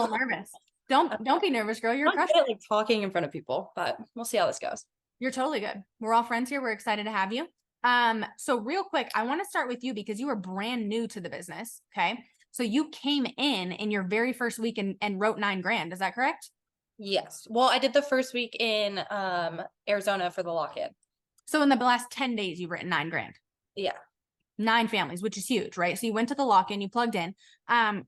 little nervous. Don't be nervous, girl. You're I'm good crushing at like talking in front of people, but we'll see how this goes. You're totally good. We're all friends here. We're excited to have you. So real quick, I want to start with you because you were brand new to the business. Okay. So you came in your very first week and wrote $9,000. Is that correct? Yes. Well, I did the first week in Arizona for the lock-in. So in the last 10 days, you've written $9,000. Yeah. 9 families, which is huge, right? So you went to the lock-in, you plugged in.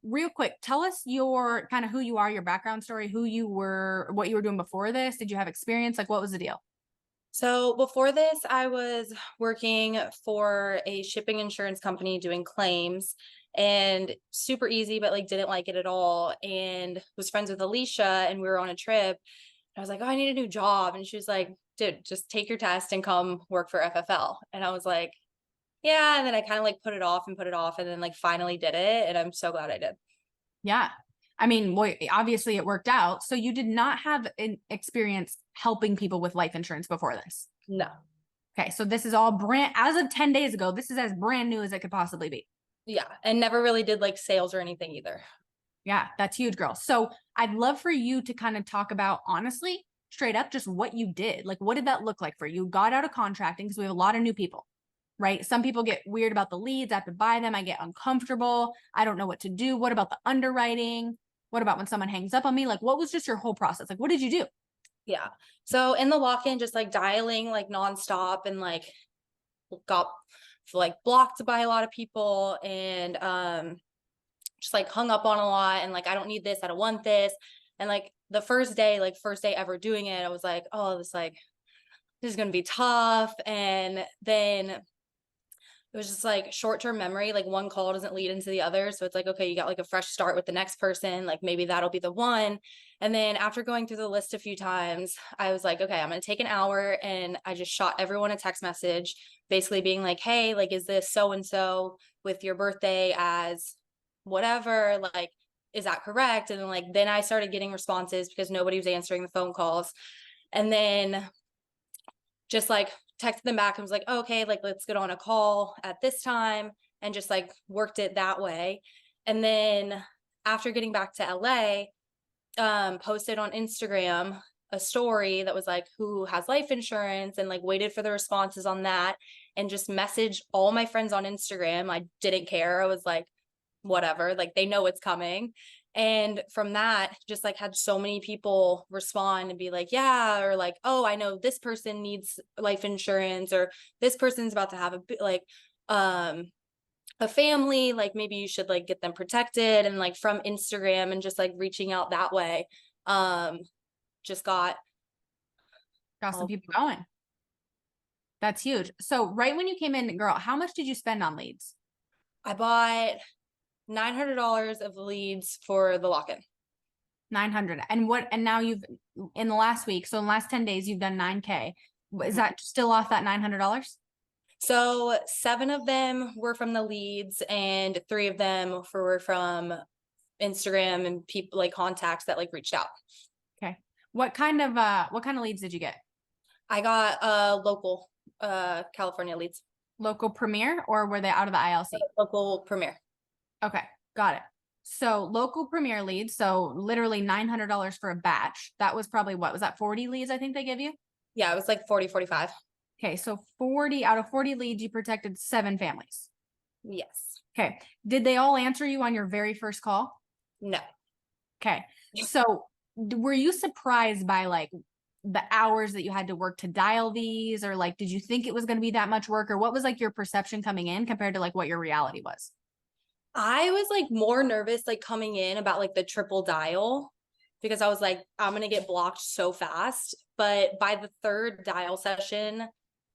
Real quick, tell us your kind of who you are, your background story, who you were, what you were doing before this. Did you have experience? Like, what was the deal? So before this, I was working for a shipping insurance company doing claims, and super easy, but like didn't like it at all. And was friends with Alicia, and we were on a trip. I was like, oh, I need a new job. And she was like, dude, just take your test and come work for FFL. And I was like, yeah. And then I kind of like put it off and put it off, and then like finally did it. And I'm so glad I did. Yeah. I mean, boy, obviously it worked out. So you did not have an experience helping people with life insurance before this. No. Okay. So this is all brand, as of 10 days ago, this is as brand new as it could possibly be. Yeah. And never really did like sales or anything either. Yeah. That's huge, girl. So I'd love for you to kind of talk about, honestly, straight up, just what you did. Like, what did that look like for you? You got out of contracting because we have a lot of new people, right? Some people get weird about the leads. I have to buy them. I get uncomfortable. I don't know what to do. What about the underwriting? What about when someone hangs up on me? Like, what was just your whole process? Like, what did you do? Yeah. So in the lock-in, just like dialing like nonstop, and like got like blocked by a lot of people, and just like hung up on a lot, and like, I don't need this, I don't want this. And like the first day ever doing it, I was like, oh, this is gonna be tough. And then it was just like short-term memory, like one call doesn't lead into the other. So it's like, okay, you got like a fresh start with the next person, like maybe that'll be the one. And then after going through the list a few times, I was like, okay, I'm going to take an hour, and I just shot everyone a text message basically being like, hey, like, is this so-and-so with your birthday as whatever? Like, is that correct? And then I started getting responses because nobody was answering the phone calls. And then just like texted them back and was like, oh, okay, like, let's get on a call at this time, and just like worked it that way. And then after getting back to LA, posted on Instagram a story that was like, who has life insurance, and like waited for the responses on that, and just messaged all my friends on Instagram. I didn't care. I was like, whatever, like they know it's coming. And from that, just like had so many people respond and be like, yeah, or like, oh, I know this person needs life insurance, or this person's about to have a family, like maybe you should like get them protected. And like from Instagram and just like reaching out that way, just got some people going. That's huge. So right when you came in, girl, how much did you spend on leads? I bought $900 of leads for the lock-in. 900. And now you've, in the last week, so in the last 10 days, you've done 9K. Is that still off that $900? So 7 of them were from the leads, and 3 of them were from Instagram and people like contacts that like reached out. Okay. What kind of leads did you get? I got local California leads. Local Premier, or were they out of the ILC? Local Premier. Okay, got it. So local Premier leads, so literally $900 for a batch. That was probably, what was that, 40 leads I think they give you? Yeah, it was like 40, 45. Okay, so 40 out of 40 leads, you protected 7 families. Yes. Okay. Did they all answer you on your very first call? No. Okay. So were you surprised by like the hours that you had to work to dial these, or like, did you think it was going to be that much work, or what was like your perception coming in compared to like what your reality was? I was like more nervous like coming in about like the triple dial, because I was like, I'm going to get blocked so fast. But by the 3rd dial session,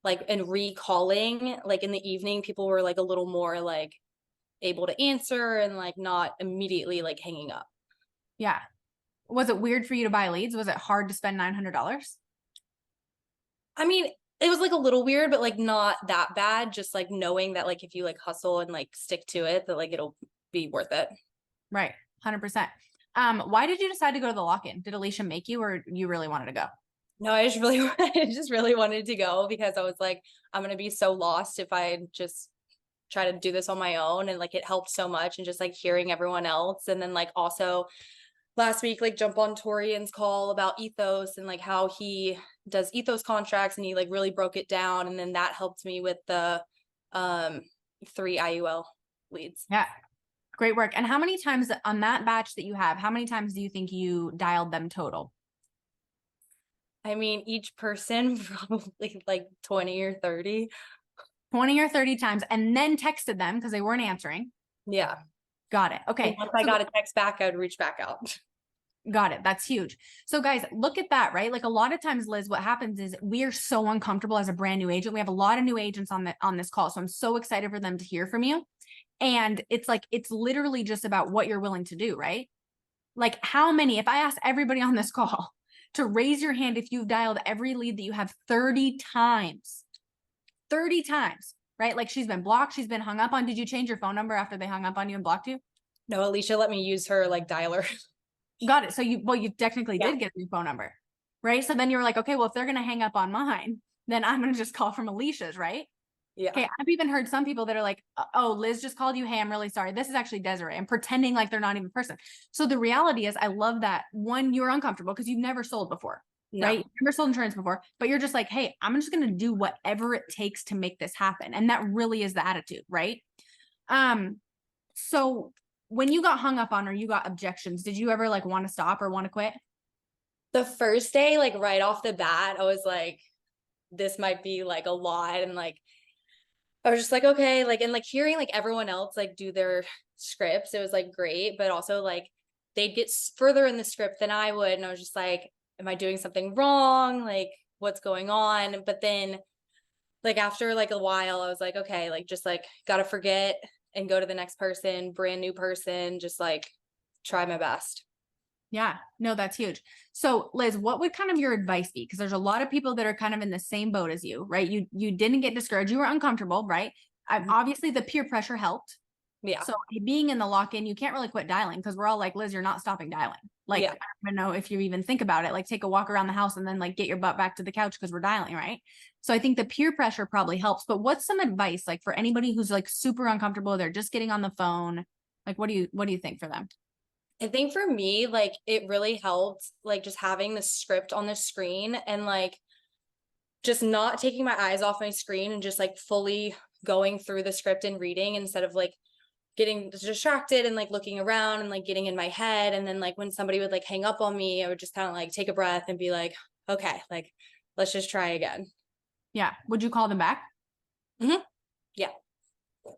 like, and recalling, like in the evening, people were like a little more like able to answer and like not immediately like hanging up. Yeah. Was it weird for you to buy leads? Was it hard to spend $900? I mean, it was like a little weird, but like not that bad. Just like knowing that like if you like hustle and like stick to it, that like it'll be worth it. Right. 100%. Why did you decide to go to the lock-in? Did Alicia make you, or you really wanted to go? No, I just really wanted to go, because I was like, I'm going to be so lost if I just try to do this on my own. And like, it helped so much, and just like hearing everyone else. And then like also last week, like jump on Torian's call about ethos and like how he does ethos contracts, and he like really broke it down. And then that helped me with the 3 IUL leads. Yeah. Great work. And how many times on that batch that you have, how many times do you think you dialed them total? I mean, each person probably like 20 or 30. 20 or 30 times, and then texted them because they weren't answering. Yeah. Got it. Okay. And once I got a text back, I would reach back out. Got it. That's huge. So guys, look at that, right? Like a lot of times, Liz, what happens is we are so uncomfortable as a brand new agent. We have a lot of new agents on this call. So I'm so excited for them to hear from you. And it's like, it's literally just about what you're willing to do, right? Like how many, if I ask everybody on this call to raise your hand if you've dialed every lead that you have 30 times, 30 times, right? Like she's been blocked, she's been hung up on. Did you change your phone number after they hung up on you and blocked you? No, Alicia let me use her like dialer. Got it. So you technically Yeah. did get your phone number, right? So then you were like, okay, well, if they're going to hang up on mine, then I'm going to just call from Alicia's, right? Yeah. Okay. I've even heard some people that are like, oh, Liz just called you. Hey, I'm really sorry. This is actually Desiree, and pretending like they're not even a person. So the reality is, I love that one, you're uncomfortable because you've never sold before, right? You've never sold insurance before, but you're just like, hey, I'm just going to do whatever it takes to make this happen. And that really is the attitude, right? So when you got hung up on or you got objections, did you ever like want to stop or want to quit? The first day, like right off the bat, I was like, this might be like a lot. And like, I was just like, okay, like, and like hearing like everyone else like do their scripts, it was like great, but also like they'd get further in the script than I would. And I was just like, am I doing something wrong? Like, what's going on? But then like after like a while, I was like, okay, like just like gotta forget and go to the next person, brand new person, just like try my best. Yeah, no, that's huge. So Liz, what would kind of your advice be? Because there's a lot of people that are kind of in the same boat as you, right? You didn't get discouraged. You were uncomfortable, right? Obviously the peer pressure helped. Yeah. So being in the lock-in, you can't really quit dialing because we're all like, Liz, you're not stopping dialing. Like, Yeah. I don't even know if you even think about it, like take a walk around the house and then like get your butt back to the couch because we're dialing, right? So I think the peer pressure probably helps. But what's some advice like for anybody who's like super uncomfortable, they're just getting on the phone? Like, what do you think for them? I think for me, like it really helped, like just having the script on the screen and like just not taking my eyes off my screen and just like fully going through the script and reading instead of like getting distracted and like looking around and like getting in my head. And then like when somebody would like hang up on me, I would just kind of like take a breath and be like, okay, like let's just try again. Yeah. Would you call them back? Yeah.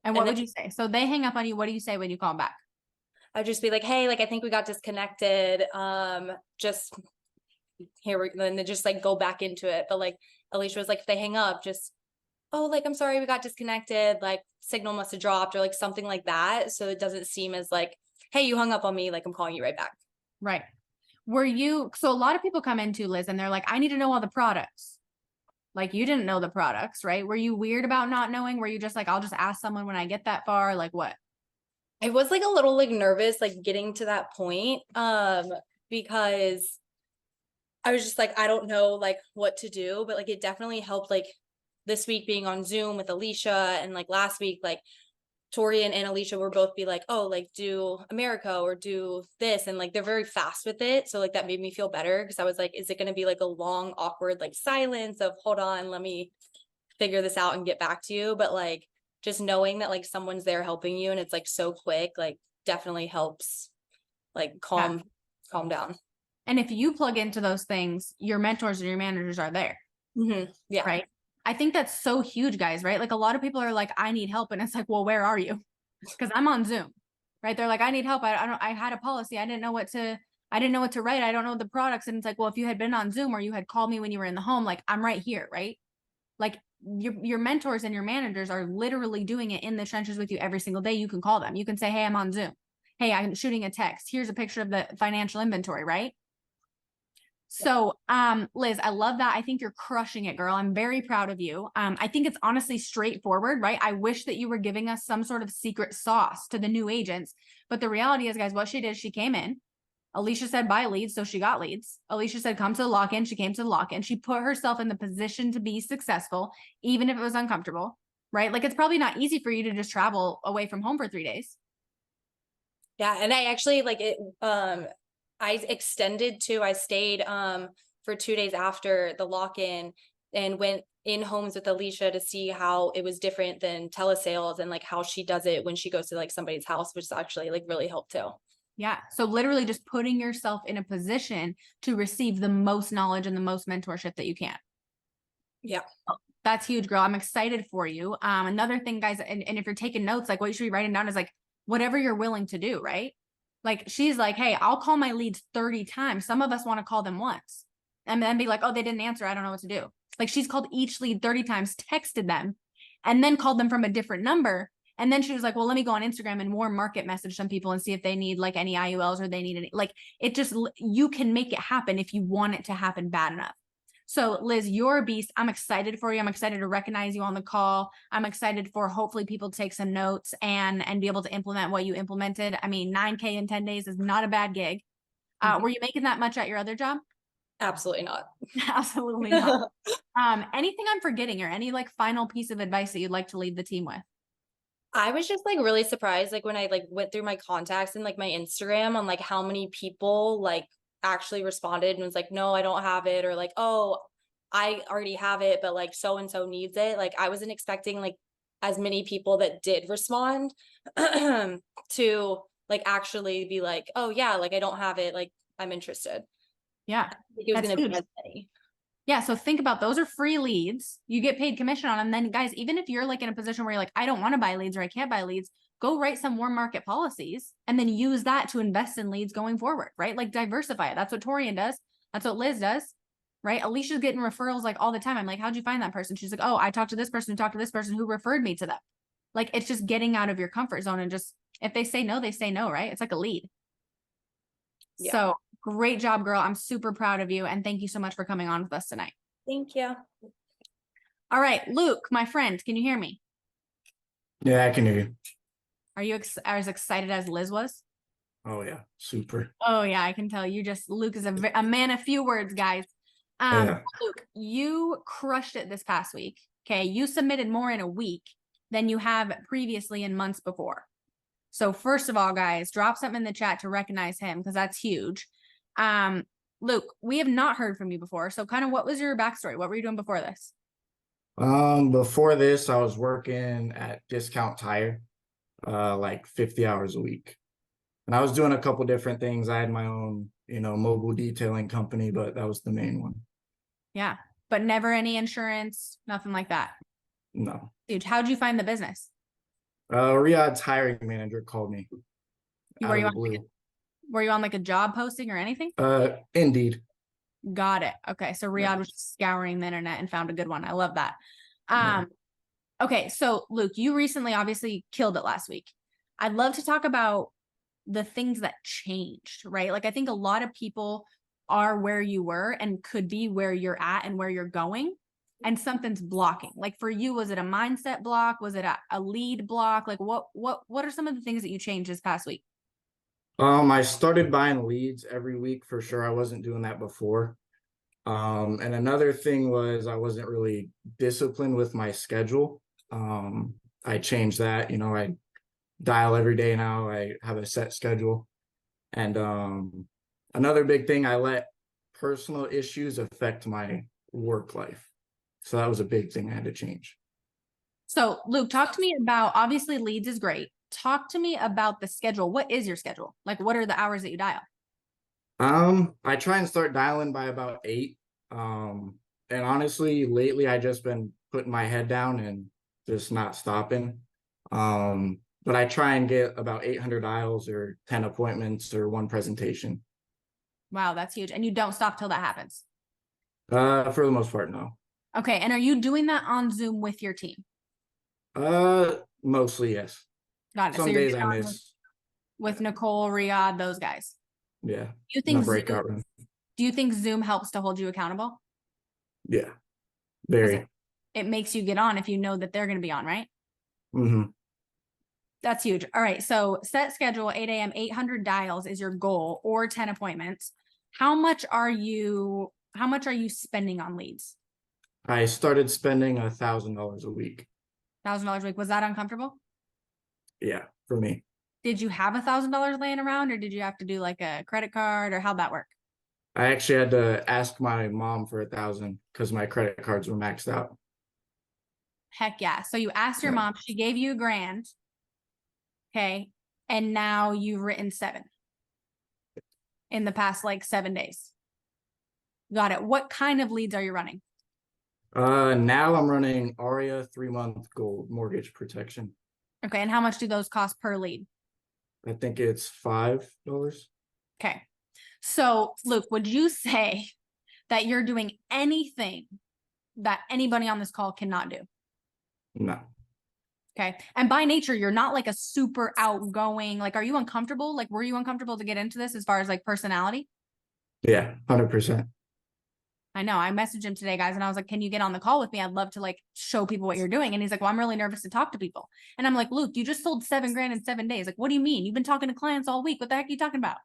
And what would you say? So they hang up on you. What do you say when you call them back? I'd just be like, hey, like I think we got disconnected. Just here we then just like go back into it. But like Alicia was like, if they hang up, just oh, like I'm sorry, we got disconnected, like signal must have dropped or like something like that. So it doesn't seem as like, hey, you hung up on me, like I'm calling you right back. Right. So a lot of people come into Liz and they're like, I need to know all the products. Like you didn't know the products, right? Were you weird about not knowing? Were you just like, I'll just ask someone when I get that far? Like what? I was like a little like nervous, like getting to that point, because I was just like, I don't know like what to do, but like it definitely helped like this week being on Zoom with Alicia and like last week, like Torian and Alicia were both be like, oh, like do America or do this. And like they're very fast with it. So like that made me feel better because I was like, is it going to be like a long, awkward like silence of hold on, let me figure this out and get back to you. But like just knowing that like someone's there helping you and it's like so quick, like definitely helps like calm down. And if you plug into those things, your mentors and your managers are there. Yeah. Right. I think that's so huge, guys, right? Like a lot of people are like, I need help. And it's like, well, where are you? Because I'm on Zoom, right? They're like, I need help. I had a policy. I didn't know what to write. I don't know the products. And it's like, well, if you had been on Zoom or you had called me when you were in the home, like I'm right here, right? Like your mentors and your managers are literally doing it in the trenches with you every single day. You can call them. You can say, hey, I'm on Zoom. Hey, I'm shooting a text. Here's a picture of the financial inventory, right? So, Liz, I love that. I think you're crushing it, girl. I'm very proud of you. I think it's honestly straightforward, right? I wish that you were giving us some sort of secret sauce to the new agents, but the reality is, guys, what she did, she came in. Alicia said, buy leads. So she got leads. Alicia said, come to the lock-in. She came to the lock-in. She put herself in the position to be successful, even if it was uncomfortable, right? Like it's probably not easy for you to just travel away from home for 3 days. Yeah. And I actually like it, I extended to, I stayed for 2 days after the lock-in and went in homes with Alicia to see how it was different than telesales and like how she does it when she goes to like somebody's house, which is actually like really helped too. Yeah. So literally just putting yourself in a position to receive the most knowledge and the most mentorship that you can. Yeah. That's huge, girl. I'm excited for you. Another thing, guys, and if you're taking notes, like what you should be writing down is like whatever you're willing to do, right? Like she's like, hey, I'll call my leads 30 times. Some of us want to call them once and then be like, oh, they didn't answer. I don't know what to do. Like she's called each lead 30 times, texted them, and then called them from a different number. And then she was like, well, let me go on Instagram and warm market message some people and see if they need like any IULs or they need any, like it just, you can make it happen if you want it to happen bad enough. So Liz, you're a beast. I'm excited for you. I'm excited to recognize you on the call. I'm excited for hopefully people to take some notes and be able to implement what you implemented. I mean, 9K in 10 days is not a bad gig. Were you making that much at your other job? Absolutely not. Absolutely not. Anything I'm forgetting or any like final piece of advice that you'd like to leave the team with? I was just like really surprised, like when I like went through my contacts and like my Instagram on like how many people like actually responded and was like, no, I don't have it, or like, oh, I already have it, but like so and so needs it. Like I wasn't expecting like as many people that did respond to like actually be like, oh yeah, like I don't have it, like I'm interested. Yeah, I think it was that's gonna be huge. as many. Yeah, so think about those are free leads. You get paid commission on them. Then guys, even if you're like in a position where you're like, I don't want to buy leads or I can't buy leads, go write some warm market policies and then use that to invest in leads going forward, right? Like diversify it. That's what Torian does. That's what Liz does, right? Alicia's getting referrals like all the time. I'm like, how'd you find that person? She's like, oh, I talked to this person who talked to this person who referred me to them. Like it's just getting out of your comfort zone and just, if they say no, they say no, right? It's like a lead. Yeah. So great job, girl. I'm super proud of you. And thank you so much for coming on with us tonight. Thank you. All right, Luke, my friend, can you hear me? Yeah, I can hear you. Are you as excited as Liz was? Oh yeah, super. Oh yeah, I can tell you just, Luke is a man of few words, guys. Yeah. Luke, you crushed it this past week. Okay. You submitted more in a week than you have previously in months before. So first of all, guys, drop something in the chat to recognize him because that's huge. Luke, we have not heard from you before. So kind of what was your backstory? What were you doing before this? Before this, I was working at Discount Tire, like 50 hours a week. And I was doing a couple different things. I had my own, mobile detailing company, but that was the main one. Yeah. But never any insurance, nothing like that. No. Dude, how'd you find the business? Riyadh's hiring manager called me Were out you of the on, blue. were you on like a job posting or anything? Indeed. Got it. Okay. So Riyadh was just scouring the internet and found a good one. I love that. Yeah. Okay. So Luke, you recently obviously killed it last week. I'd love to talk about the things that changed, right? Like I think a lot of people are where you were and could be where you're at and where you're going, and something's blocking. Like for you, was it a mindset block? Was it a lead block? Like what are some of the things that you changed this past week? I started buying leads every week for sure. I wasn't doing that before. And another thing was I wasn't really disciplined with my schedule. I changed that, I dial every day now. I have a set schedule. And another big thing, I let personal issues affect my work life. So that was a big thing I had to change. So Luke, talk to me about, obviously leads is great. Talk to me about the schedule. What is your schedule? Like what are the hours that you dial? I try and start dialing by about 8. And honestly, lately I just been putting my head down and just not stopping. But I try and get about 800 dials or 10 appointments or 1 presentation. Wow, that's huge. And you don't stop till that happens. For the most part, no. Okay. And are you doing that on Zoom with your team? Mostly, yes. Got it. Some So you're days I on miss. with Nicole, Riyadh, those guys. Yeah. Do you In a think breakout room. do you think Zoom helps to hold you accountable? Yeah. 'Cause Very. it makes you get on if you know that they're going to be on, right? Mm-hmm. That's huge. All right. So set schedule 8 a.m., 800 dials is your goal or 10 appointments. How much are you spending on leads? I started spending $1,000 a week. $1,000 a week. Was that uncomfortable? Yeah, for me. Did you have $1,000 laying around, or did you have to do like a credit card, or how'd that work? I actually had to ask my mom for 1,000 because my credit cards were maxed out. Heck yeah. So you asked your Yeah. mom, she gave you $1,000. Okay. And now you've written 7 in the past like 7 days. Got it. What kind of leads are you running? Now I'm running ARIA 3-month gold mortgage protection. Okay. And how much do those cost per lead? I think it's $5. Okay. So, Luke, would you say that you're doing anything that anybody on this call cannot do? No. Okay. And by nature, you're not like a super outgoing, like, are you uncomfortable? Like, were you uncomfortable to get into this as far as like personality? Yeah, 100%. I know. I messaged him today, guys, and I was like, can you get on the call with me? I'd love to like show people what you're doing. And he's like, well, I'm really nervous to talk to people. And I'm like, Luke, you just sold $7,000 in 7 days. Like, what do you mean? You've been talking to clients all week. What the heck are you talking about?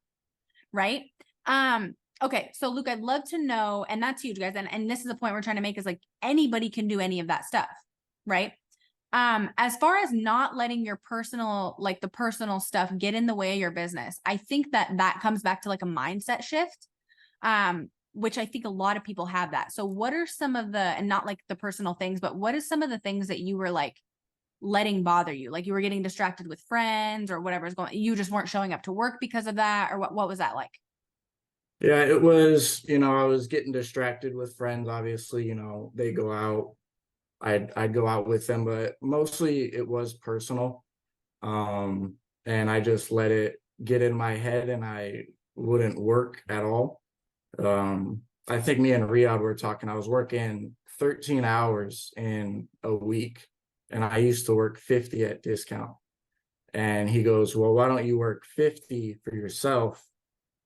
Right. Okay. So Luke, I'd love to know, and that's huge, guys. And this is the point we're trying to make, is like anybody can do any of that stuff. Right. As far as not letting your personal, like the personal stuff get in the way of your business, I think that comes back to like a mindset shift. Which I think a lot of people have that. So what are some of the, and not like the personal things, but what is some of the things that you were like letting bother you? Like you were getting distracted with friends or whatever's going, you just weren't showing up to work because of that, or what was that like? Yeah, it was, I was getting distracted with friends. Obviously, they go out. I'd go out with them, but mostly it was personal. And I just let it get in my head and I wouldn't work at all. I think me and Riyadh were talking. I was working 13 hours in a week, and I used to work 50 at discount. And he goes, well, why don't you work 50 for yourself?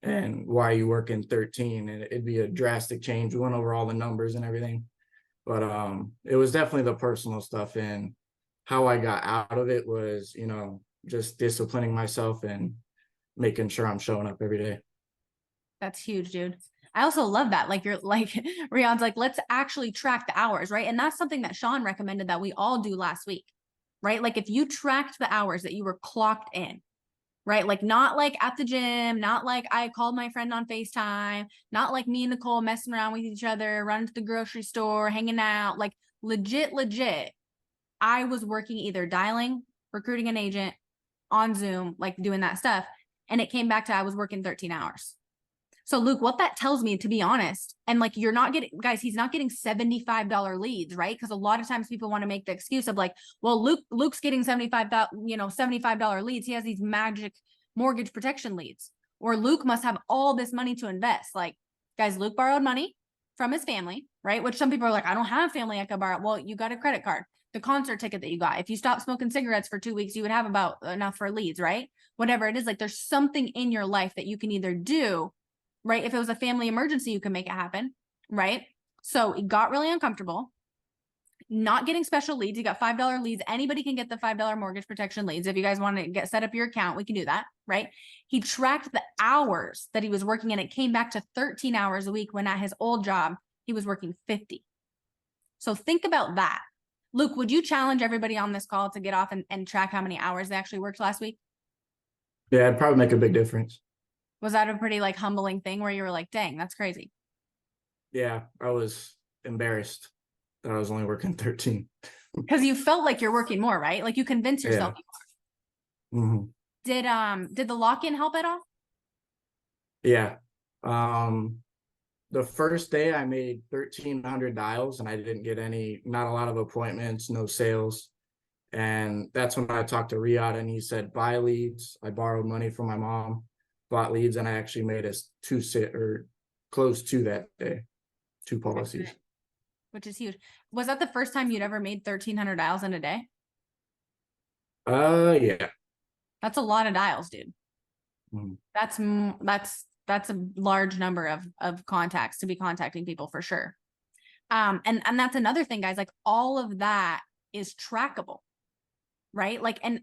And why are you working 13? And it'd be a drastic change. We went over all the numbers and everything. But it was definitely the personal stuff, and how I got out of it was, just disciplining myself and making sure I'm showing up every day. That's huge, dude. I also love that. Like you're like, Riyadh's like, let's actually track the hours, right? And that's something that Sean recommended that we all do last week, right? Like if you tracked the hours that you were clocked in, right? Like not like at the gym, not like I called my friend on FaceTime, not like me and Nicole messing around with each other, running to the grocery store, hanging out, like legit. I was working either dialing, recruiting an agent on Zoom, like doing that stuff. And it came back to I was working 13 hours. So Luke, what that tells me, to be honest, and like you're not getting, guys, he's not getting $75 leads, right? Because a lot of times people want to make the excuse of like, well, Luke's getting $75 leads. He has these magic mortgage protection leads, or Luke must have all this money to invest. Like, guys, Luke borrowed money from his family, right? Which some people are like, I don't have family I could borrow. Well, you got a credit card, the concert ticket that you got. If you stop smoking cigarettes for 2 weeks, you would have about enough for leads, right? Whatever it is, like there's something in your life that you can either do, right? If it was a family emergency, you can make it happen, right? So it got really uncomfortable, not getting special leads. You got $5 leads. Anybody can get the $5 mortgage protection leads. If you guys want to set up your account, we can do that, right? He tracked the hours that he was working, and it came back to 13 hours a week when at his old job, he was working 50. So think about that. Luke, would you challenge everybody on this call to get off and track how many hours they actually worked last week? Yeah, it'd probably make a big difference. Was that a pretty like humbling thing where you were like, dang, that's crazy? Yeah, I was embarrassed that I was only working 13. Because you felt like you're working more, right? Like you convince yourself. Mm-hmm. Did the lock-in help at all? Yeah. The first day I made 1,300 dials and I didn't get not a lot of appointments, no sales. And that's when I talked to Riyadh and he said, buy leads. I borrowed money from my mom, bought leads, and I actually made us close to that day, 2 policies. Which is huge. Was that the first time you'd ever made 1,300 dials in a day? Yeah. That's a lot of dials, dude. Mm. That's a large number of contacts to be contacting people for sure. And that's another thing, guys, like all of that is trackable, right? Like, and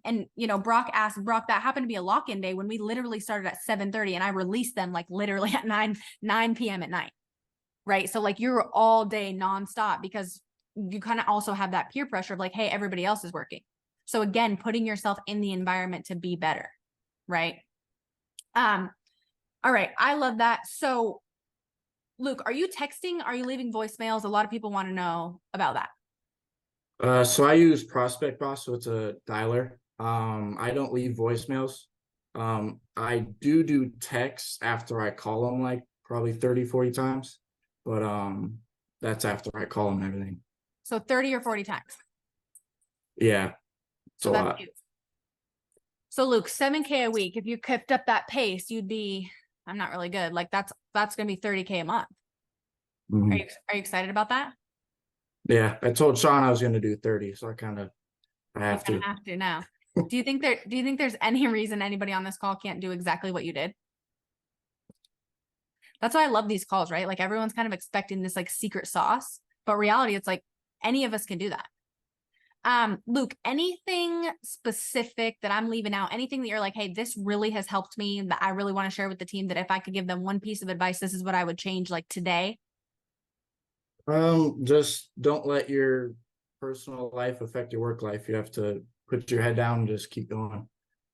Brock asked, that happened to be a lock-in day when we literally started at 7:30 and I released them like literally at 9 p.m. at night. Right. So like you're all day nonstop because you kind of also have that peer pressure of like, hey, everybody else is working. So again, putting yourself in the environment to be better. right? All right. I love that. So Luke, are you texting? Are you leaving voicemails? A lot of people want to know about that. So I use Prospect Boss, so it's a dialer. I don't leave voicemails. I do texts after I call them, like probably 30, 40 times, but that's after I call them and everything. So 30 or 40 times. Yeah, it's So a that's lot. huge. So Luke, 7K a week. If you kept up that pace, you'd be, I'm not really good. Like that's going to be 30K a month. Mhm. Are you excited about that? Yeah, I told Sean I was going to do 30, so I have You're to. gonna have to now. Do you think there's any reason anybody on this call can't do exactly what you did? That's why I love these calls, right? Like everyone's kind of expecting this like secret sauce, but reality, it's like any of us can do that. Luke, anything specific that I'm leaving out, anything that you're like, hey, this really has helped me that I really want to share with the team, that if I could give them one piece of advice, this is what I would change like today? Just don't let your personal life affect your work life. You have to put your head down and just keep going.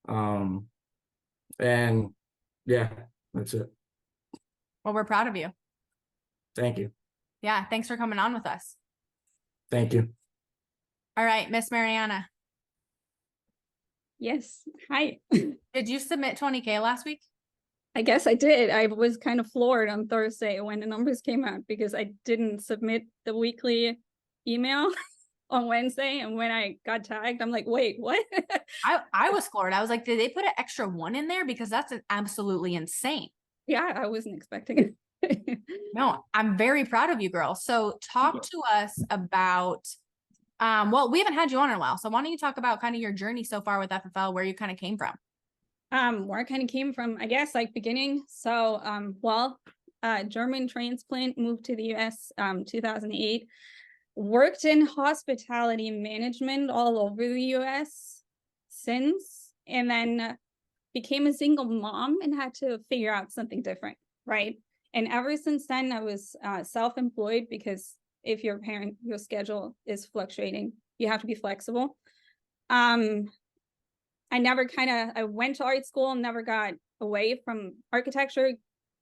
Um, and yeah, that's it. Well, we're proud of you. Thank you. Yeah. Thanks for coming on with us. Thank you. All right, Miss Mariana, Yes. Hi. did you submit 20K last week? I guess I did. I was kind of floored on Thursday when the numbers came out because I didn't submit the weekly email on Wednesday. And when I got tagged, I'm like, wait, what? I was floored. I was like, did they put an extra one in there? Because that's absolutely insane. Yeah, I wasn't expecting it. No, I'm very proud of you, girl. So talk to us about, well, we haven't had you on in a while. So why don't you talk about kind of your journey so far with FFL, where you kind of came from? Where I kind of came from, I guess, like beginning. So, German transplant, moved to the US, 2008, worked in hospitality management all over the US since, and then became a single mom and had to figure out something different, right? And ever since then, I was self-employed, because if you're a parent, your schedule is fluctuating. You have to be flexible. I went to art school, never got away from architecture,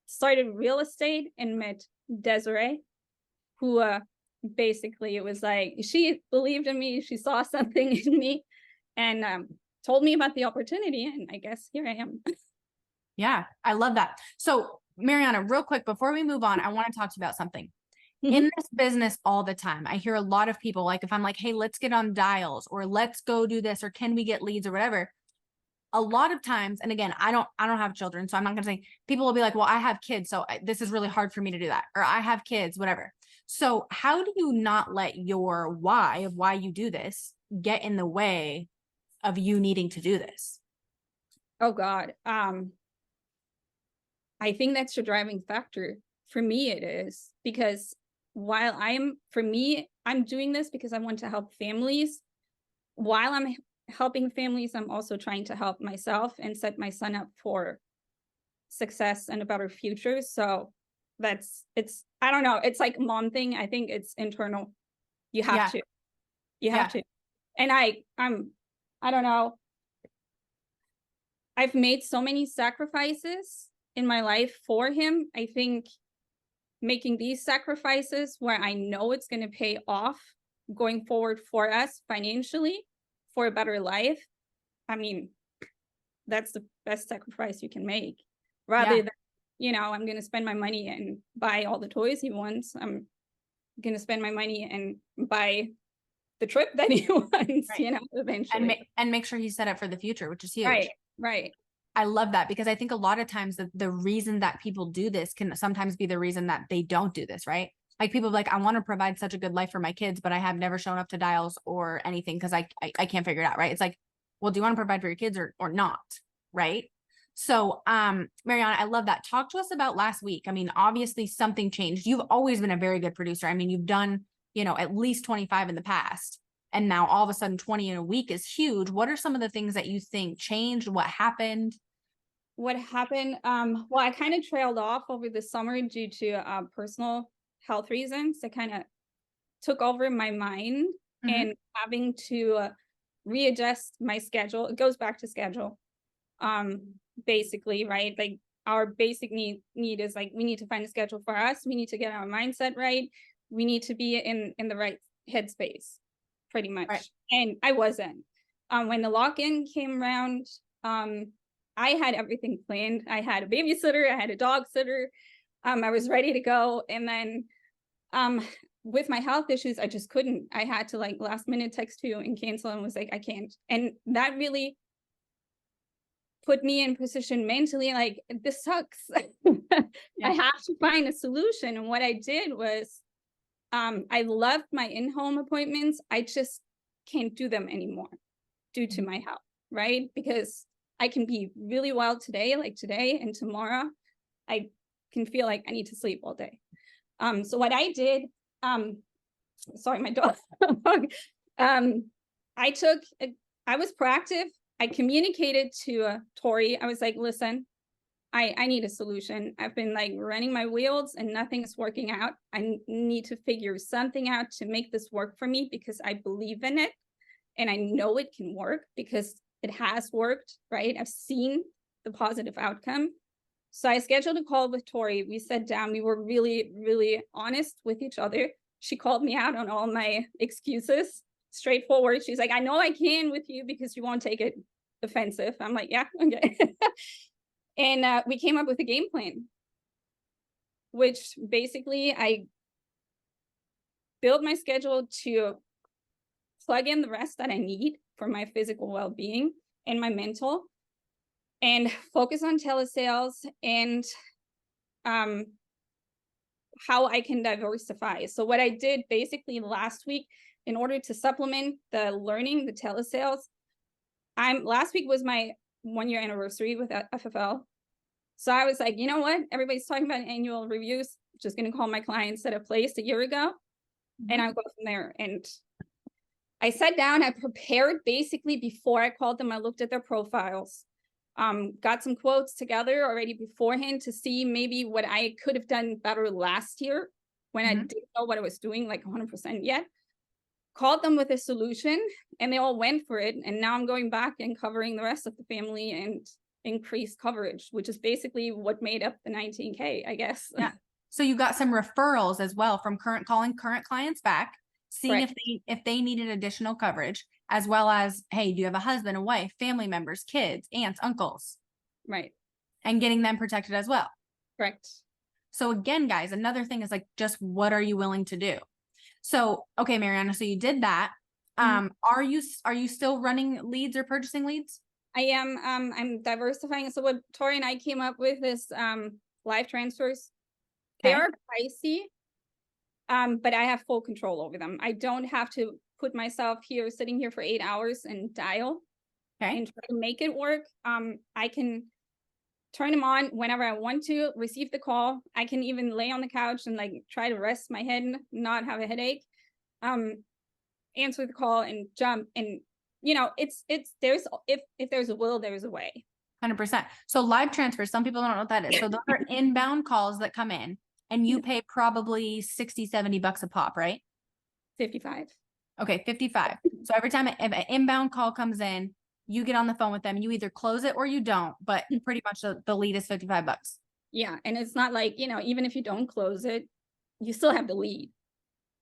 started real estate and met Desiree, who basically, it was like, she believed in me, she saw something in me, and told me about the opportunity, and I guess here I am. Yeah, I love that. So Mariana, real quick, before we move on, I want to talk to you about something. In this business all the time, I hear a lot of people, like if I'm like, hey, let's get on dials, or let's go do this, or can we get leads or whatever. A lot of times, and again, I don't have children, so I'm not going to say, people will be like, well, I have kids, so this is really hard for me to do that, or I have kids, whatever. So how do you not let your why of why you do this get in the way of you needing to do this? Oh God. I think that's the driving factor. For me, it is, because while I'm doing this because I want to help families. While I'm helping families, I'm also trying to help myself and set my son up for success and a better future. So I don't know, it's like mom thing. I think it's internal. You have to. And I don't know. I've made so many sacrifices in my life for him. I think making these sacrifices where I know it's going to pay off going forward for us financially for a better life, I mean, that's the best sacrifice you can make, rather than, I'm going to spend my money and buy all the toys he wants. I'm going to spend my money and buy the trip that he wants, right. Eventually. And make sure he's set up for the future, which is huge. Right. I love that, because I think a lot of times the reason that people do this can sometimes be the reason that they don't do this, right? Like people are like, I want to provide such a good life for my kids, but I have never shown up to dials or anything because I can't figure it out, right? It's like, well, do you want to provide for your kids or not, right? So, Mariana, I love that. Talk to us about last week. I mean, obviously something changed. You've always been a very good producer. I mean, you've done, at least 25 in the past, and now all of a sudden 20 in a week is huge. What are some of the things that you think changed? What happened? Well, I kind of trailed off over the summer due to personal health reasons that kind of took over my mind, and having to readjust my schedule. It goes back to schedule. basically, right? Like our basic need is like, we need to find a schedule for us. We need to get our mindset right. We need to be in the right headspace, pretty much. Right. And I wasn't. When the lock-in came around, I had everything planned. I had a babysitter, I had a dog sitter. I was ready to go. And then with my health issues, I just couldn't. I had to like last minute text you and cancel and was like, I can't. And that really put me in position mentally, like, this sucks. Yeah. I have to find a solution. And what I did was, I loved my in-home appointments. I just can't do them anymore due to my health, right? Because I can be really well today, like today, and tomorrow I can feel like I need to sleep all day. So what I did, sorry, my dog. I was proactive. I communicated to Tori. I was like, listen, I need a solution. I've been like running my wheels and nothing's working out. I need to figure something out to make this work for me because I believe in it. And I know it can work because it has worked, right? I've seen the positive outcome. So I scheduled a call with Tori. We sat down. We were really, really honest with each other. She called me out on all my excuses, straightforward. She's like, I know I can with you because you won't take it offensive. I'm like, yeah, okay. And we came up with a game plan, which basically I build my schedule to plug in the rest that I need for my physical well-being and my mental, and focus on telesales and how I can diversify. So what I did basically last week, in order to supplement the learning, the telesales, last week was my 1-year anniversary with FFL. So I was like, you know what? Everybody's talking about annual reviews. Just going to call my clients that I placed a year ago, and I'll go from there. And I sat down, I prepared basically before I called them. I looked at their profiles, got some quotes together already beforehand to see maybe what I could have done better last year when I didn't know what I was doing like 100% yet. Called them with a solution and they all went for it. And now I'm going back and covering the rest of the family and increased coverage, which is basically what made up the 19K, I guess. Yeah. So you got some referrals as well from calling current clients back, seeing Right. if they needed additional coverage, as well as, hey, do you have a husband, a wife, family members, kids, aunts, uncles? Right. And getting them protected as well. Correct. So again, guys, another thing is like, just what are you willing to do? So, okay, Mariana, so you did that. Are you still running leads or purchasing leads? I am. I'm diversifying. So what Tori and I came up with is live transfers. They are pricey, but I have full control over them. I don't have to put myself here, sitting here for 8 hours and dial and try to make it work. I can turn them on whenever I want to, receive the call. I can even lay on the couch and like try to rest my head, not have a headache, answer the call and jump. And you know, if there's a will, there's a way. 100%. So live transfers, some people don't know what that is. So those are inbound calls that come in and you pay probably 60, $70 a pop, right? 55. Okay, 55. So every time if an inbound call comes in, you get on the phone with them, you either close it or you don't, but pretty much the lead is $55. Yeah. And it's not like, you know, even if you don't close it, you still have the lead.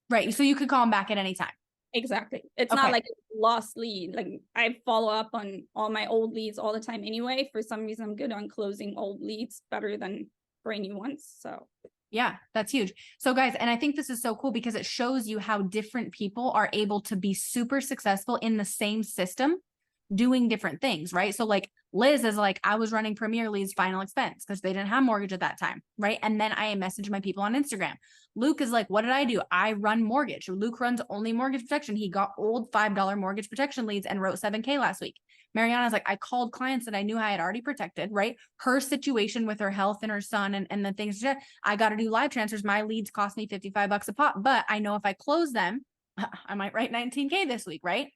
Right. So you could call them back at any time. Exactly. It's not like a lost lead. Like I follow up on all my old leads all the time anyway. For some reason, I'm good on closing old leads better than brand new ones. So yeah, that's huge. So guys, and I think this is so cool because it shows you how different people are able to be super successful in the same system doing different things, right? So like Liz is like, I was running Premier Leads final expense because they didn't have mortgage at that time, right? And then I messaged my people on Instagram. Luke is like, what did I do? I run mortgage. Luke runs only mortgage protection. He got old $5 mortgage protection leads and wrote 7K last week. Mariana's like, I called clients that I knew I had already protected, right? Her situation with her health and her son and the things, I got to do live transfers. My leads cost me $55 a pop, but I know if I close them, I might write 19K this week, right?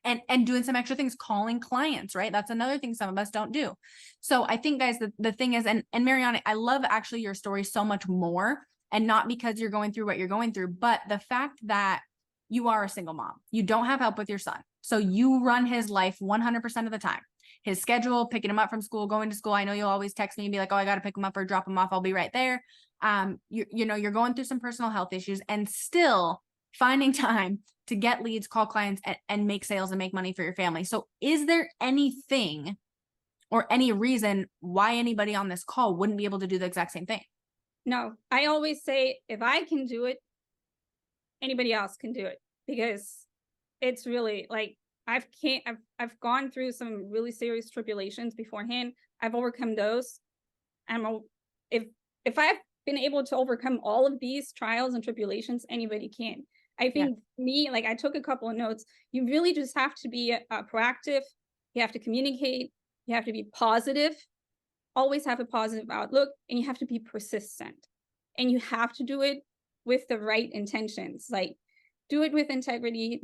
And doing some extra things, calling clients, right? That's another thing some of us don't do. So I think, guys, the thing is, and Mariana, I love actually your story so much more, and not because you're going through what you're going through, but the fact that you are a single mom, you don't have help with your son. So you run his life 100% of the time. his schedule, picking him up from school, going to school. I know you'll always text me and be like, oh, I got to pick him up or drop him off. I'll be right there. You know, you're going through some personal health issues and still finding time to get leads, call clients, and make sales and make money for your family. So is there anything or any reason why anybody on this call wouldn't be able to do the exact same thing? No, I always say, if I can do it, anybody else can do it, because it's really like, I've gone through some really serious tribulations beforehand. I've overcome those. If I've been able to overcome all of these trials and tribulations, anybody can. I think me, like, I took a couple of notes. You really just have to be proactive. You have to communicate. You have to be positive. Always have a positive outlook, and you have to be persistent. And you have to do it with the right intentions. Like, do it with integrity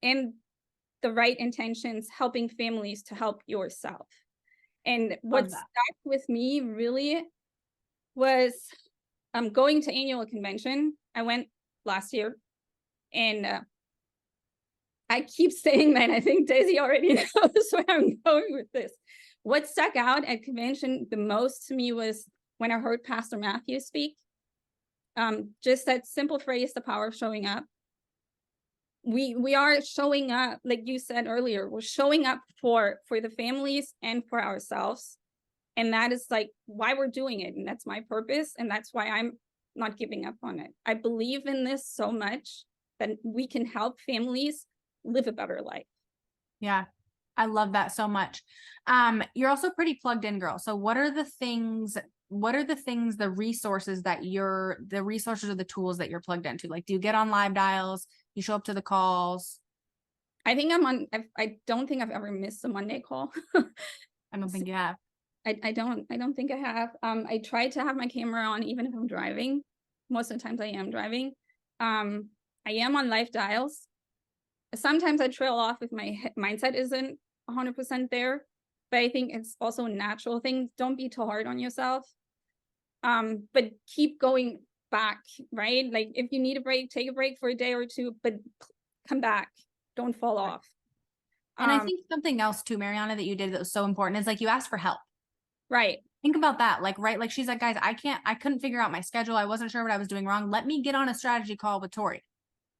and the right intentions, helping families to help yourself. And what stuck with me really was going to annual convention. I went last year, and I keep saying that. I think Daisy already knows where I'm going with this. What stuck out at convention the most to me was when I heard Pastor Matthew speak. Just that simple phrase, the power of showing up. We are showing up, like you said earlier, we're showing up for the families and for ourselves. And that is like why we're doing it. And that's my purpose. And that's why I'm not giving up on it. I believe in this so much that we can help families live a better life. Yeah, I love that so much. You're also pretty plugged in, girl. So what are the things, the resources or the tools that you're plugged into? Like, do you get on live dials? You show up to the calls? I think I don't think I've ever missed a Monday call. I don't think you have. I don't think I have. I try to have my camera on even if I'm driving. Most of the times I am driving. I am on live dials. Sometimes I trail off if my mindset isn't 100% there, but I think it's also a natural thing. Don't be too hard on yourself. But keep going back, right? Like, if you need a break, take a break for a day or two, but come back. Don't fall off. And I think something else too, Mariana, that you did that was so important is like you asked for help. Right. Think about that. Like, right. Like, she's like, guys, I couldn't figure out my schedule. I wasn't sure what I was doing wrong. Let me get on a strategy call with Tori.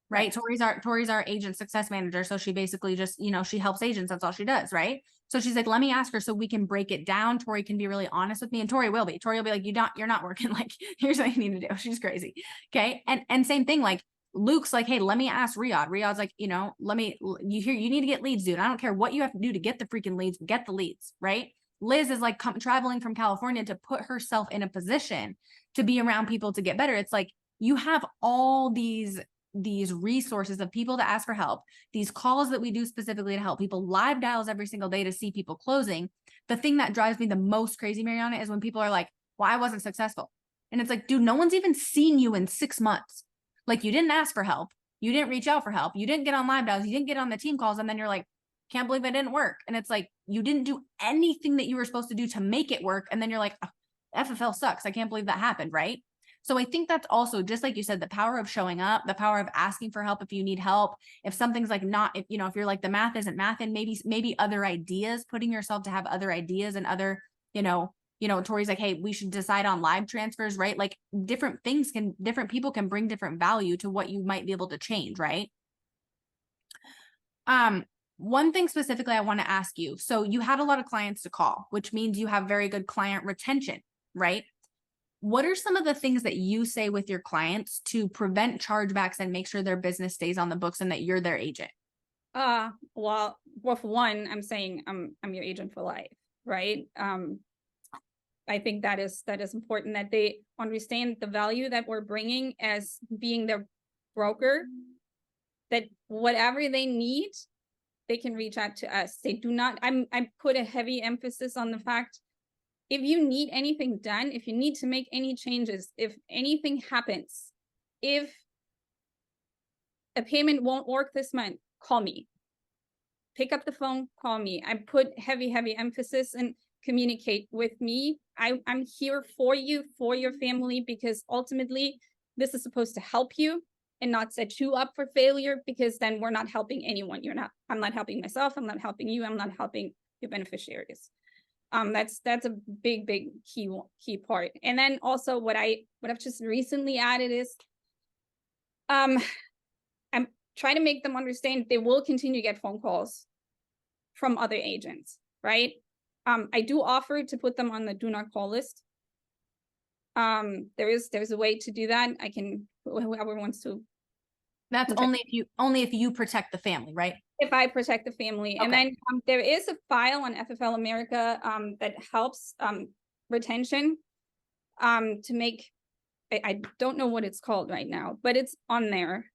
Right. Tori's our agent success manager. So she basically just, you know, she helps agents. That's all she does. Right. So she's like, let me ask her so we can break it down. Tori can be really honest with me, and Tori will be like, you're not working. Like, here's what you need to do. She's crazy. Okay. And same thing, like Luke's like, hey, let me ask Riyadh. Riyadh's like, you know, you need to get leads, dude. I don't care what you have to do to get the freaking leads, get the leads. Right. Liz is like traveling from California to put herself in a position to be around people to get better. It's like, you have all these resources of people to ask for help, these calls that we do specifically to help people, live dials every single day to see people closing. The thing that drives me the most crazy, Mariana, is when people are like, well, I wasn't successful. And it's like, dude, no one's even seen you in 6 months. Like, you didn't ask for help. You didn't reach out for help. You didn't get on live dials. You didn't get on the team calls. And then you're like, can't believe it didn't work. And it's like, you didn't do anything that you were supposed to do to make it work. And then you're like, oh, FFL sucks. I can't believe that happened. Right. So I think that's also, just like you said, the power of showing up, the power of asking for help if you need help. If something's like if you're like, the math isn't math, and maybe other ideas, putting yourself to have other ideas and other, Tori's like, hey, we should decide on live transfers, right? Like, different people can bring different value to what you might be able to change, right? One thing specifically I want to ask you. So you had a lot of clients to call, which means you have very good client retention, right? What are some of the things that you say with your clients to prevent chargebacks and make sure their business stays on the books and that you're their agent? Well, with one, I'm saying I'm your agent for life, right? I think that is important, that they understand the value that we're bringing as being their broker, that whatever they need, they can reach out to us. They do not, I put a heavy emphasis on the fact, if you need anything done, if you need to make any changes, if anything happens, if a payment won't work this month, call me. Pick up the phone, call me. I put heavy emphasis and communicate with me. I'm here for you, for your family, because ultimately this is supposed to help you and not set you up for failure, because then we're not helping anyone. I'm not helping myself. I'm not helping you. I'm not helping your beneficiaries. That's a big key part. And then also what I've just recently added is, I'm trying to make them understand they will continue to get phone calls from other agents, right? I do offer to put them on the do not call list. There's a way to do that. I can, whoever wants to. That's Okay. only if you protect the family, right? If I protect the family. And Okay. then there is a file on FFL America that helps retention to make, I don't know what it's called right now, but it's on there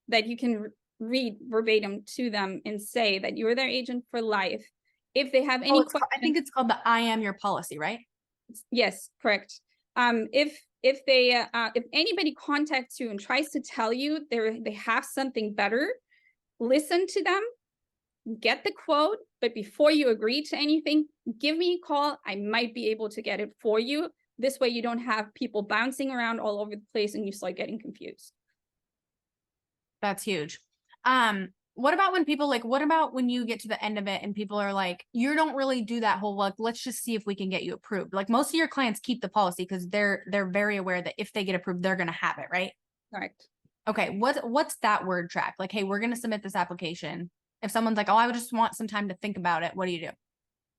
that you can read verbatim to them and say that you're their agent for life. If they have any questions, I think it's called the I am your policy, right? yes, correct. If they if anybody contacts you and tries to tell you they have something better, listen to them, get the quote, but before you agree to anything, give me a call. I might be able to get it for you. This way you don't have people bouncing around all over the place and you start getting confused. That's huge. What about when people what about when you get to the end of it and people are like, you don't really do that whole, like, let's just see if we can get you approved. Like most of your clients keep the policy because they're very aware that if they get approved, they're going to have it, right? Correct. Okay. What's that word track? Like, hey, we're going to submit this application. If someone's like, oh, I would just want some time to think about it. What do you do?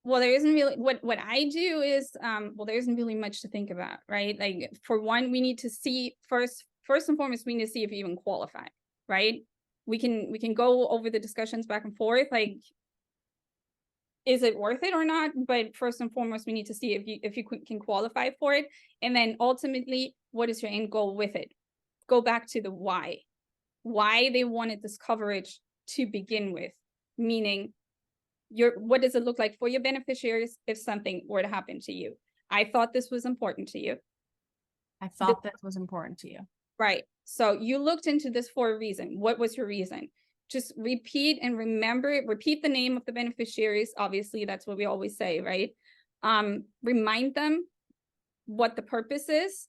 Well, there isn't really what I do is well, there isn't really much to think about, right? Like for one, we need to see first and foremost, we need to see if you even qualify, right? We can go over the discussions back and forth, like, is it worth it or not? But first and foremost, we need to see if you can qualify for it. And then ultimately, what is your end goal with it? Go back to the why they wanted this coverage to begin with, meaning what does it look like for your beneficiaries if something were to happen to you? I thought this was important to you. I thought this was important to you. Right. So you looked into this for a reason. What was your reason? Just repeat and remember it. Repeat the name of the beneficiaries. Obviously, that's what we always say, right? Remind them what the purpose is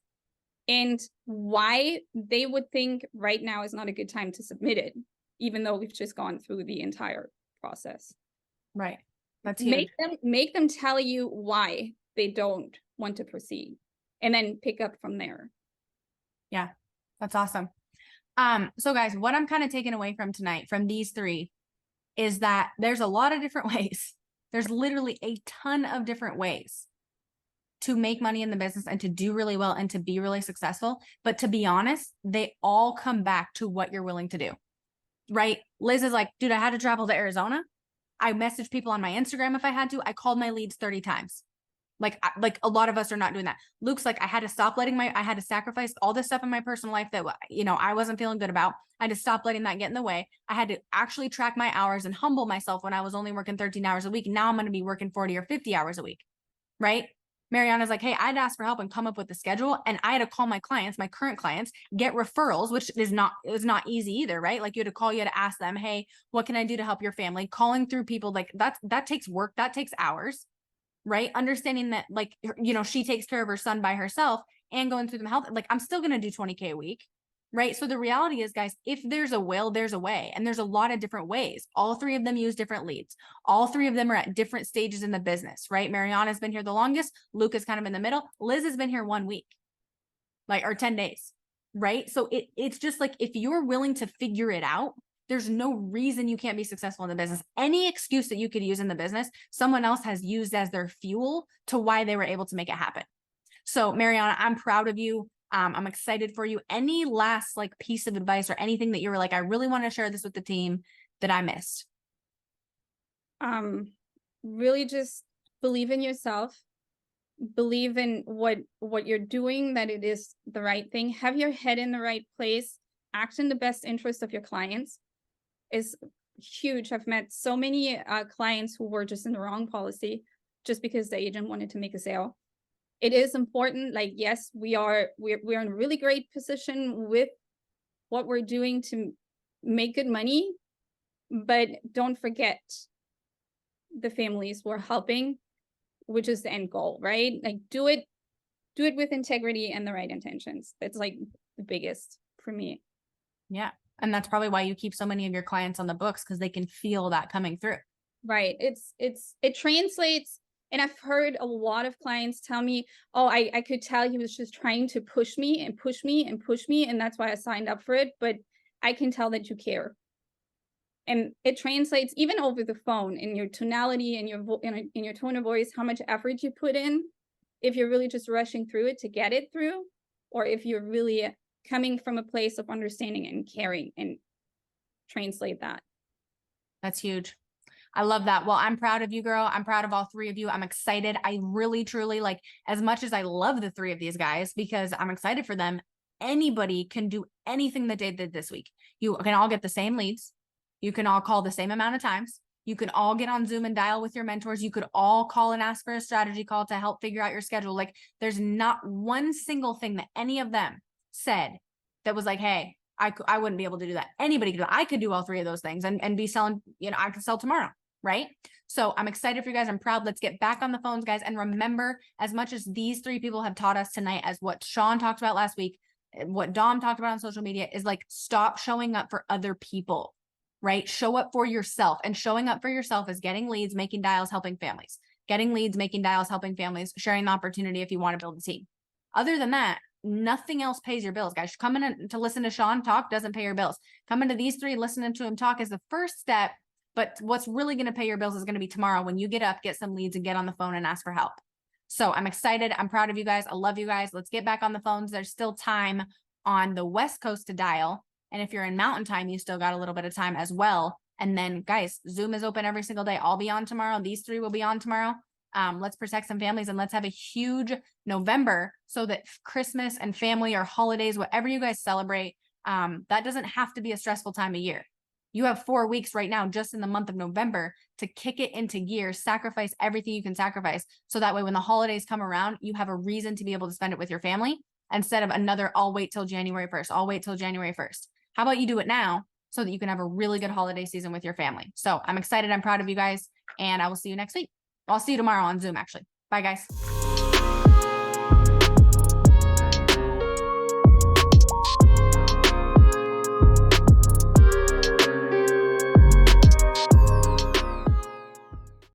and why they would think right now is not a good time to submit it, even though we've just gone through the entire process. Right. That's huge. Make them tell you why they don't want to proceed and then pick up from there. Yeah, that's awesome. So guys, what I'm kind of taking away from tonight from these three is that there's a lot of different ways. There's literally a ton of different ways to make money in the business and to do really well and to be really successful. But to be honest, they all come back to what you're willing to do, right? Liz is like, dude, I had to travel to Arizona. I messaged people on my Instagram if I had to. I called my leads 30 times. Like a lot of us are not doing that. Luke's like, I had to stop I had to sacrifice all this stuff in my personal life that, I wasn't feeling good about. I had to stop letting that get in the way. I had to actually track my hours and humble myself when I was only working 13 hours a week. Now I'm going to be working 40 or 50 hours a week. Right. Mariana's like, hey, I'd ask for help and come up with the schedule. And I had to call my clients, my current clients, get referrals, which is not easy either, right? Like you had to call, you had to ask them, hey, what can I do to help your family? Calling through people, like that takes work, that takes hours, right? Understanding that, like, she takes care of her son by herself and going through the health, like I'm still going to do 20K a week. Right. So the reality is, guys, if there's a will, there's a way. And there's a lot of different ways. All three of them use different leads. All three of them are at different stages in the business, right? Mariana's been here the longest. Luke is kind of in the middle. Liz has been here 1 week, or 10 days, right? So it's just like, if you're willing to figure it out, there's no reason you can't be successful in the business. Any excuse that you could use in the business, someone else has used as their fuel to why they were able to make it happen. So Mariana, I'm proud of you. I'm excited for you. Any last piece of advice or anything that you were like, I really want to share this with the team that I missed? Really just believe in yourself, believe in what you're doing, that it is the right thing, have your head in the right place, act in the best interest of your clients is huge. I've met so many clients who were just in the wrong policy just because the agent wanted to make a sale. It is important. Yes, we're in a really great position with what we're doing to make good money, but don't forget the families we're helping, which is the end goal, right? Do it with integrity and the right intentions. That's the biggest for me. Yeah. And that's probably why you keep so many of your clients on the books, because they can feel that coming through. Right. It translates. And I've heard a lot of clients tell me, oh, I could tell he was just trying to push me and push me and push me. And that's why I signed up for it. But I can tell that you care. And it translates even over the phone in your tonality and in your tone of voice, how much effort you put in, if you're really just rushing through it to get it through, or if you're really coming from a place of understanding and caring, and translate that. That's huge. I love that. Well, I'm proud of you, girl. I'm proud of all three of you. I'm excited. I really, truly, like, as much as I love the three of these guys because I'm excited for them, anybody can do anything that they did this week. You can all get the same leads. You can all call the same amount of times. You can all get on Zoom and dial with your mentors. You could all call and ask for a strategy call to help figure out your schedule. Like, there's not one single thing that any of them said that was like, hey, I wouldn't be able to do that. Anybody could do that. I could do all three of those things and be selling, you know, I could sell tomorrow. Right. So I'm excited for you guys. I'm proud. Let's get back on the phones, guys. And remember, as much as these three people have taught us tonight, as what Sean talked about last week, what Dom talked about on social media, is like, stop showing up for other people, right? Show up for yourself. And showing up for yourself is getting leads, making dials, helping families, getting leads, making dials, helping families, sharing the opportunity if you want to build a team. Other than that, nothing else pays your bills, guys. Coming to listen to Sean talk doesn't pay your bills. Coming to these three, listening to him talk is the first step. But what's really going to pay your bills is going to be tomorrow when you get up, get some leads, and get on the phone and ask for help. So I'm excited. I'm proud of you guys. I love you guys. Let's get back on the phones. There's still time on the West Coast to dial. And if you're in Mountain Time, you still got a little bit of time as well. And then, guys, Zoom is open every single day. I'll be on tomorrow. These three will be on tomorrow. Let's protect some families and let's have a huge November so that Christmas and family or holidays, whatever you guys celebrate, that doesn't have to be a stressful time of year. You have 4 weeks right now, just in the month of November, to kick it into gear, sacrifice everything you can sacrifice. So that way, when the holidays come around, you have a reason to be able to spend it with your family instead of another, I'll wait till January 1st. I'll wait till January 1st. How about you do it now so that you can have a really good holiday season with your family? So I'm excited. I'm proud of you guys. And I will see you next week. I'll see you tomorrow on Zoom, actually. Bye, guys.